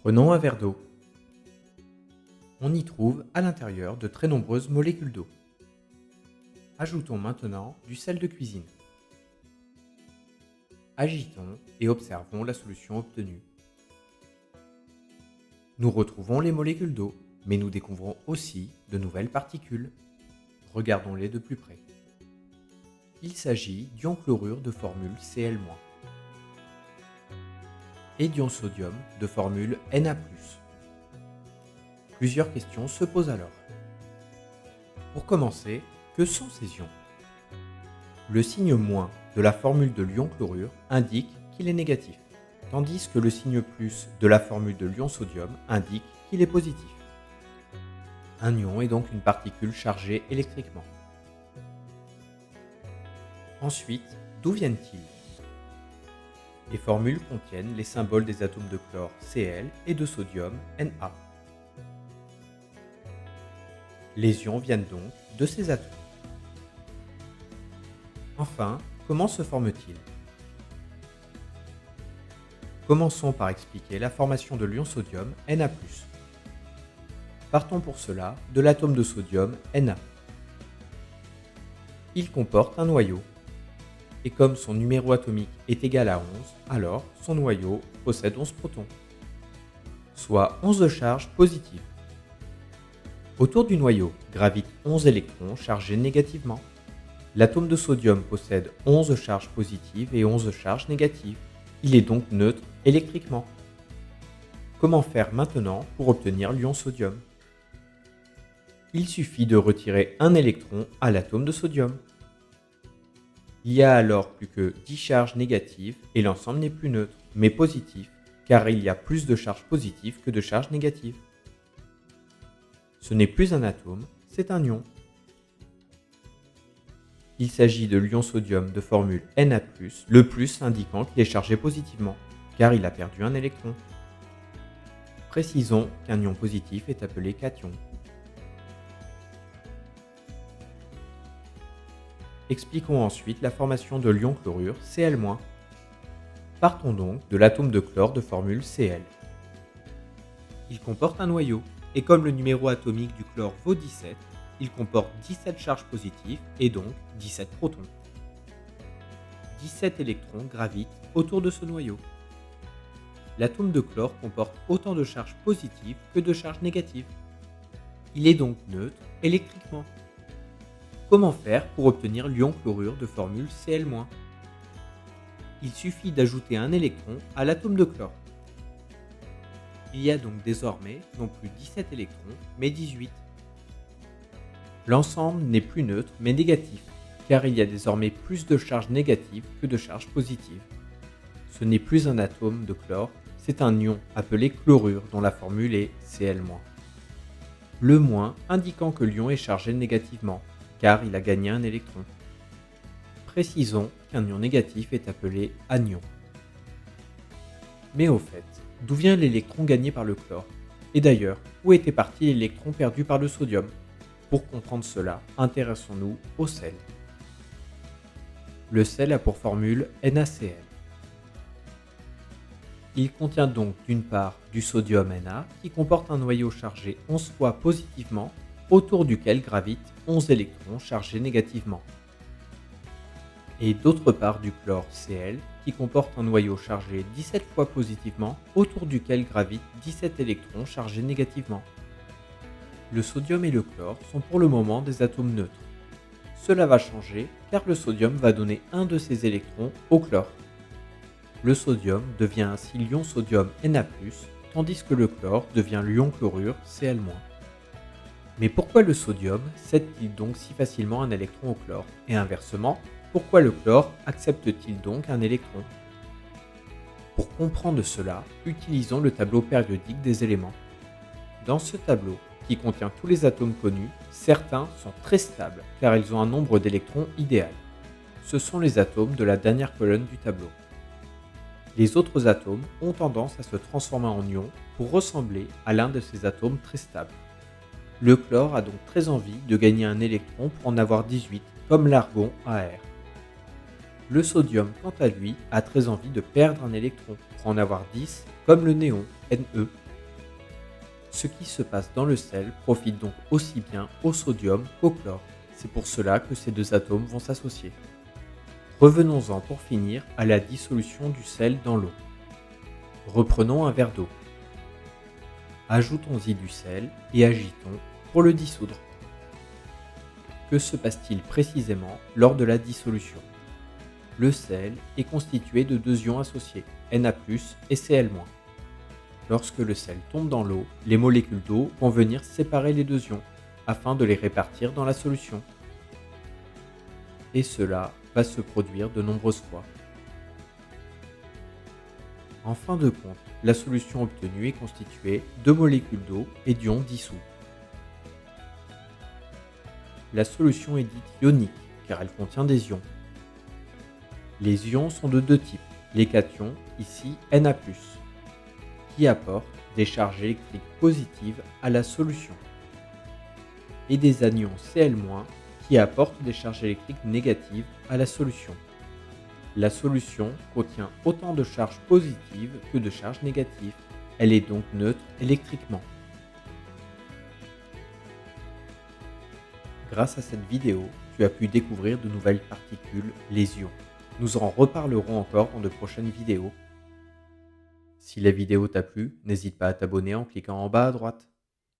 Prenons un verre d'eau. On y trouve à l'intérieur de très nombreuses molécules d'eau. Ajoutons maintenant du sel de cuisine. Agitons et observons la solution obtenue. Nous retrouvons les molécules d'eau, mais nous découvrons aussi de nouvelles particules. Regardons-les de plus près. Il s'agit d'ion chlorure de formule Cl-, et d'ion sodium de formule Na+. Plusieurs questions se posent alors. Pour commencer, que sont ces ions? Le signe moins de la formule de l'ion chlorure indique qu'il est négatif, tandis que le signe plus de la formule de l'ion sodium indique qu'il est positif. Un ion est donc une particule chargée électriquement. Ensuite, d'où viennent-ils? Les formules contiennent les symboles des atomes de chlore Cl et de sodium Na. Les ions viennent donc de ces atomes. Enfin, comment se forment-ils? Commençons par expliquer la formation de l'ion sodium Na+. Partons pour cela de l'atome de sodium Na. Il comporte un noyau. Et comme son numéro atomique est égal à 11, alors son noyau possède 11 protons, soit 11 charges positives. Autour du noyau gravitent 11 électrons chargés négativement. L'atome de sodium possède 11 charges positives et 11 charges négatives. Il est donc neutre électriquement. Comment faire maintenant pour obtenir l'ion sodium? Il suffit de retirer un électron à l'atome de sodium. Il y a alors plus que 10 charges négatives et l'ensemble n'est plus neutre, mais positif, car il y a plus de charges positives que de charges négatives. Ce n'est plus un atome, c'est un ion. Il s'agit de l'ion sodium de formule Na+, le plus indiquant qu'il est chargé positivement, car il a perdu un électron. Précisons qu'un ion positif est appelé cation. Expliquons ensuite la formation de l'ion chlorure Cl-. Partons donc de l'atome de chlore de formule Cl. Il comporte un noyau, et comme le numéro atomique du chlore vaut 17, il comporte 17 charges positives et donc 17 protons. 17 électrons gravitent autour de ce noyau. L'atome de chlore comporte autant de charges positives que de charges négatives. Il est donc neutre électriquement. Comment faire pour obtenir l'ion chlorure de formule Cl-? Il suffit d'ajouter un électron à l'atome de chlore. Il y a donc désormais non plus 17 électrons, mais 18. L'ensemble n'est plus neutre, mais négatif, car il y a désormais plus de charges négatives que de charges positives. Ce n'est plus un atome de chlore, c'est un ion appelé chlorure dont la formule est Cl-. Le moins indiquant que l'ion est chargé négativement, car il a gagné un électron. Précisons qu'un ion négatif est appelé anion. Mais au fait, d'où vient l'électron gagné par le chlore? Et d'ailleurs, où était parti l'électron perdu par le sodium? Pour comprendre cela, intéressons-nous au sel. Le sel a pour formule NaCl. Il contient donc d'une part du sodium Na qui comporte un noyau chargé 11 fois positivement autour duquel gravitent 11 électrons chargés négativement. Et d'autre part du chlore Cl qui comporte un noyau chargé 17 fois positivement autour duquel gravitent 17 électrons chargés négativement. Le sodium et le chlore sont pour le moment des atomes neutres. Cela va changer car le sodium va donner un de ses électrons au chlore. Le sodium devient ainsi l'ion sodium Na+, tandis que le chlore devient l'ion chlorure Cl-. Mais pourquoi le sodium cède-t-il donc si facilement un électron au chlore? Et inversement, pourquoi le chlore accepte-t-il donc un électron? Pour comprendre cela, utilisons le tableau périodique des éléments. Dans ce tableau, qui contient tous les atomes connus, certains sont très stables car ils ont un nombre d'électrons idéal. Ce sont les atomes de la dernière colonne du tableau. Les autres atomes ont tendance à se transformer en ions pour ressembler à l'un de ces atomes très stables. Le chlore a donc très envie de gagner un électron pour en avoir 18, comme l'argon Ar. Le sodium, quant à lui, a très envie de perdre un électron pour en avoir 10, comme le néon Ne. Ce qui se passe dans le sel profite donc aussi bien au sodium qu'au chlore. C'est pour cela que ces deux atomes vont s'associer. Revenons-en pour finir à la dissolution du sel dans l'eau. Reprenons un verre d'eau. Ajoutons-y du sel et agitons pour le dissoudre. Que se passe-t-il précisément lors de la dissolution? Le sel est constitué de deux ions associés, Na+ et Cl-. Lorsque le sel tombe dans l'eau, les molécules d'eau vont venir séparer les deux ions afin de les répartir dans la solution. Et cela va se produire de nombreuses fois. En fin de compte, la solution obtenue est constituée de molécules d'eau et d'ions dissous. La solution est dite ionique car elle contient des ions. Les ions sont de deux types, les cations, ici Na+, qui apportent des charges électriques positives à la solution, et des anions Cl- qui apportent des charges électriques négatives à la solution. La solution contient autant de charges positives que de charges négatives. Elle est donc neutre électriquement. Grâce à cette vidéo, tu as pu découvrir de nouvelles particules, les ions. Nous en reparlerons encore dans de prochaines vidéos. Si la vidéo t'a plu, n'hésite pas à t'abonner en cliquant en bas à droite.